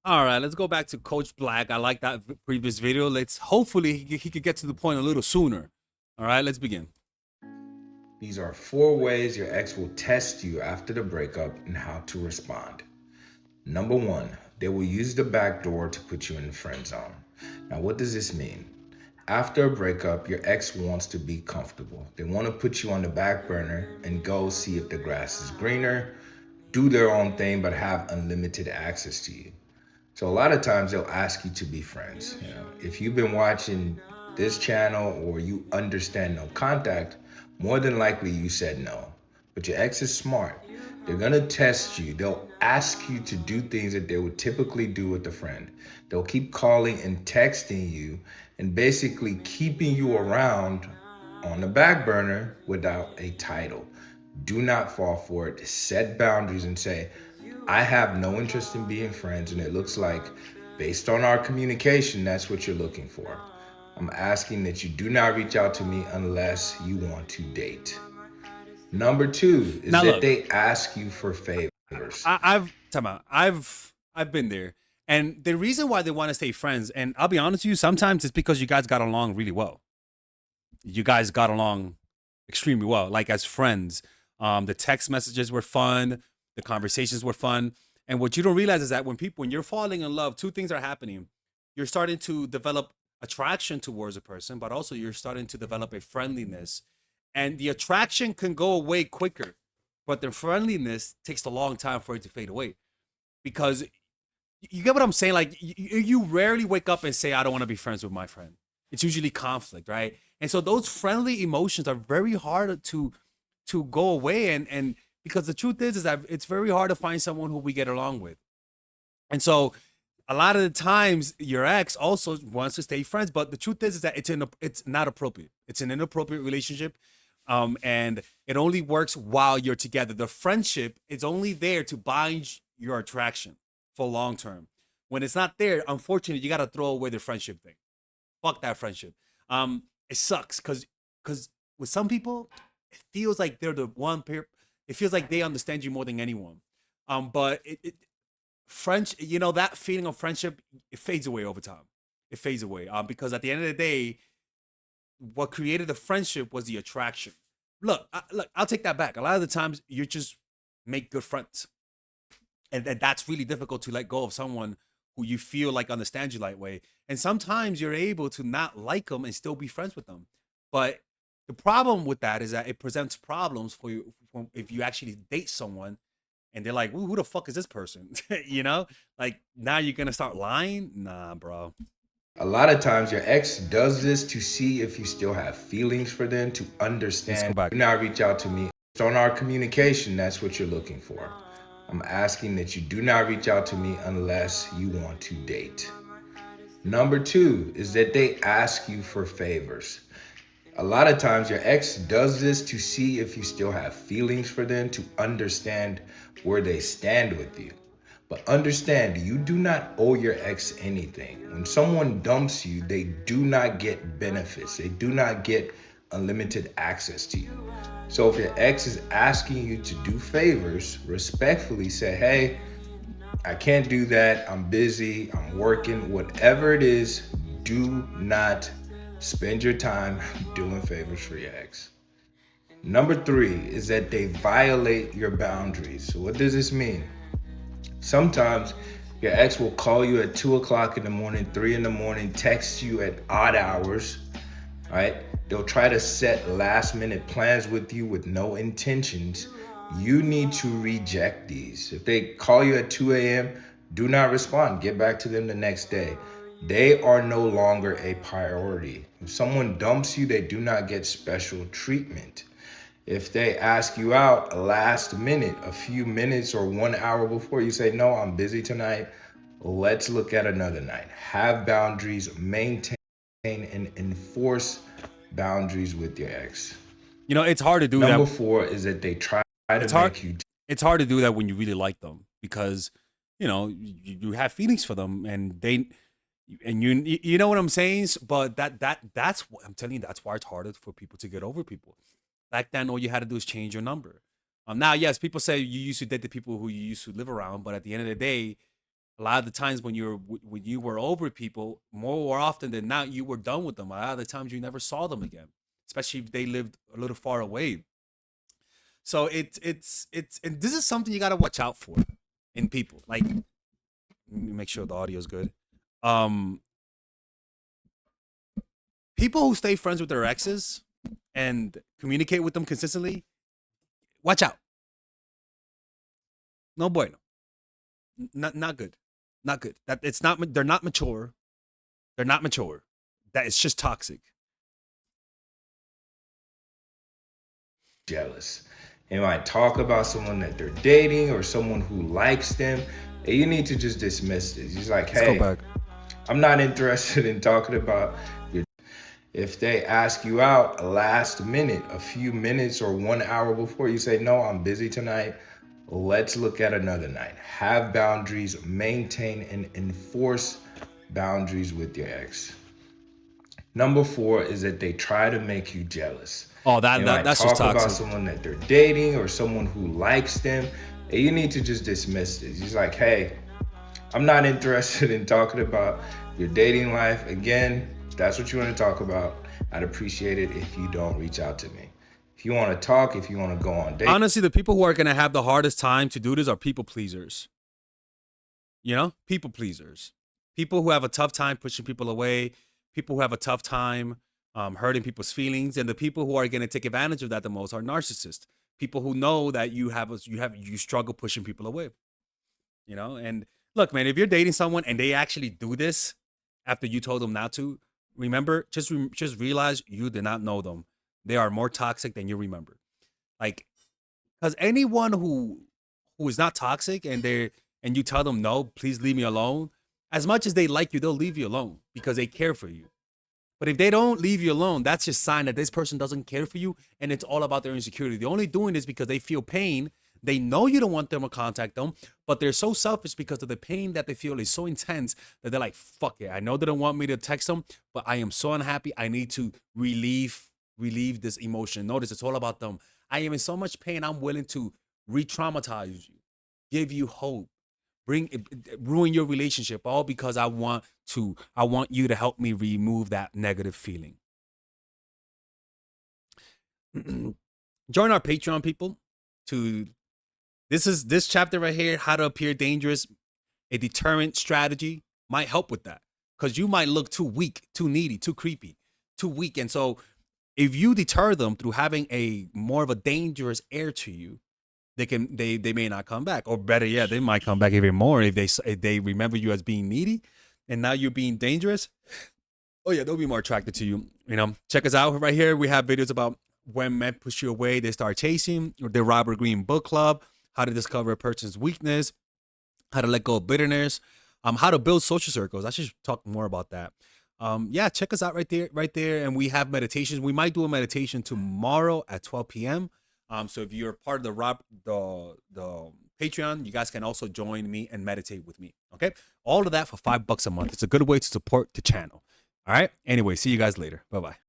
All right, let's go back to Coach Black. I like that previous video. Let's hopefully he could get to the point a little sooner. All right, let's begin. These are 4 ways your ex will test you after the breakup and how to respond. Number one, they will use the back door to put you in the friend zone. Now, what does this mean? After a breakup, your ex wants to be comfortable. They want to put you on the back burner and go see if the grass is greener, do their own thing, but have unlimited access to you. So a lot of times they'll ask you to be friends. If you've been watching this channel or you understand no contact, more than likely you said no. But your ex is smart. They're gonna test you. They'll ask you to do things that they would typically do with a friend. They'll keep calling and texting you and basically keeping you around on the back burner without a title. Do not fall for it. Set boundaries and say, I have no interest in being friends, and it looks like, based on our communication, that's what you're looking for. I'm asking that you do not reach out to me unless you want to date. Number two is Now that look, they ask you for favors. I've time out. I've been there, and the reason why they want to stay friends, and I'll be honest with you, sometimes it's because you guys got along really well. You guys got along extremely well, like as friends. The text messages were fun, the conversations were fun, and what you don't realize is that when you're falling in love, two things are happening. You're starting to develop attraction towards a person, but also you're starting to develop a friendliness, and the attraction can go away quicker, but the friendliness takes a long time for it to fade away because you get what I'm saying. Like you rarely wake up and say, "I don't want to be friends with my friend." It's usually conflict, right? And so those friendly emotions are very hard to go away, and because the truth is that it's very hard to find someone who we get along with. And so a lot of the times your ex also wants to stay friends, but the truth is that it's not appropriate. It's an inappropriate relationship. And it only works while you're together. The friendship is only there to bind your attraction for long term. When it's not there, unfortunately, you gotta throw away the friendship thing. Fuck that friendship. It sucks because with some people, it feels like they're the one pair. It feels like they understand you more than anyone. But French, that feeling of friendship, it fades away over time. It fades away. Because at the end of the day, what created the friendship was the attraction. Look, I'll take that back. A lot of the times, you just make good friends, and that's really difficult to let go of someone who you feel like understands you that way. And sometimes you're able to not like them and still be friends with them. But the problem with that is that it presents problems for you if you actually date someone and they're like, who the fuck is this person? Like now you're gonna start lying? Nah, bro. A lot of times, your ex does this to see if you still have feelings for them, to Let's go understand. back. Do not reach out to me. Based on our communication, that's what you're looking for. I'm asking that you do not reach out to me unless you want to date. Number two is that they ask you for favors. A lot of times, your ex does this to see if you still have feelings for them, to understand where they stand with you. But understand, you do not owe your ex anything. When someone dumps you, they do not get benefits, they do not get unlimited access to you. So if your ex is asking you to do favors, respectfully say, hey, I can't do that. I'm busy. I'm working. Whatever it is, do not spend your time doing favors for your ex. Number three is that they violate your boundaries. So, what does this mean? Sometimes your ex will call you at 2 o'clock in the morning, 3 in the morning, text you at odd hours, right? They'll try to set last minute plans with you with no intentions. You need to reject these. If they call you at 2 a.m., do not respond. Get back to them the next day. They are no longer a priority. If someone dumps you, they do not get special treatment. If they ask you out last minute, a few minutes or 1 hour before, you say, no, I'm busy tonight, let's look at another night. Have boundaries, maintain and enforce boundaries with your ex. It's hard to do that. Number four is that they try to It's hard. make you. It's hard to do that when you really like them because you have feelings for them and you know what I'm saying. But that's what I'm telling you. That's why it's harder for people to get over people. Back then, all you had to do is change your number. Now, yes, people say you used to date the people who you used to live around, but at the end of the day, A lot of the times when you were over people, more often than not, you were done with them. A lot of the times you never saw them again, especially if they lived a little far away. So it's and this is something you gotta watch out for in people. Like, let me make sure the audio is good. Um, People who stay friends with their exes and communicate with them consistently, watch out. No bueno. Not good. Not good. That it's not. They're not mature. They're not mature. That it's just toxic. Jealous. They might talk about someone that they're dating or someone who likes them. And you need to just dismiss this. He's like, Let's go hey, back. I'm not interested in talking about your. If they ask you out last minute, a few minutes or 1 hour before, you say, no, I'm busy tonight. Let's look at another night. Have boundaries, maintain and enforce boundaries with your ex. Number 4 is that they try to make you jealous. Oh, They might that's just talk about toxic. someone that they're dating or someone who likes them. And you need to just dismiss this. He's like, hey, I'm not interested in talking about your dating life. Again, if that's what you want to talk about, I'd appreciate it if you don't reach out to me. If you want to talk, if you want to go on dates, Honestly, the people who are gonna have the hardest time to do this are people pleasers. You know, people pleasers. People who have a tough time pushing people away. People who have a tough time hurting people's feelings, and the people who are gonna take advantage of that the most are narcissists. People who know that you struggle pushing people away. You know, and look, man, if you're dating someone and they actually do this after you told them not to, remember, just realize you did not know them. They are more toxic than you remember. Like, because anyone who is not toxic and you tell them no, please leave me alone. As much as they like you, they'll leave you alone because they care for you. But if they don't leave you alone, that's just a sign that this person doesn't care for you and it's all about their insecurity. They're only doing this because they feel pain. They know you don't want them to contact them, but they're so selfish because of the pain that they feel is so intense that they're like, fuck it. I know they don't want me to text them, but I am so unhappy. I need to relieve this emotion. Notice it's all about them. I am in so much pain. I'm willing to re-traumatize you, give you hope, ruin your relationship, all because I want you to help me remove that negative feeling. Join our Patreon, people. To this chapter right here, how to appear dangerous, a deterrent strategy might help with that, because you might look too weak, too needy, too creepy, too weak. And so if you deter them through having a more of a dangerous air to you, they may not come back, or better yet, they might come back even more if they remember you as being needy, and now you're being dangerous. Oh yeah, they'll be more attracted to you. You know, check us out right here. We have videos about when men push you away, they start chasing, or the Robert Greene Book Club, how to discover a person's weakness, how to let go of bitterness, how to build social circles. I should talk more about that. Yeah, check us out right there. And we have meditations. We might do a meditation tomorrow at 12 p.m. So if you're part of the Patreon, you guys can also join me and meditate with me. Okay, all of that for $5 a month. It's a good way to support the channel. All right. Anyway, see you guys later. Bye bye.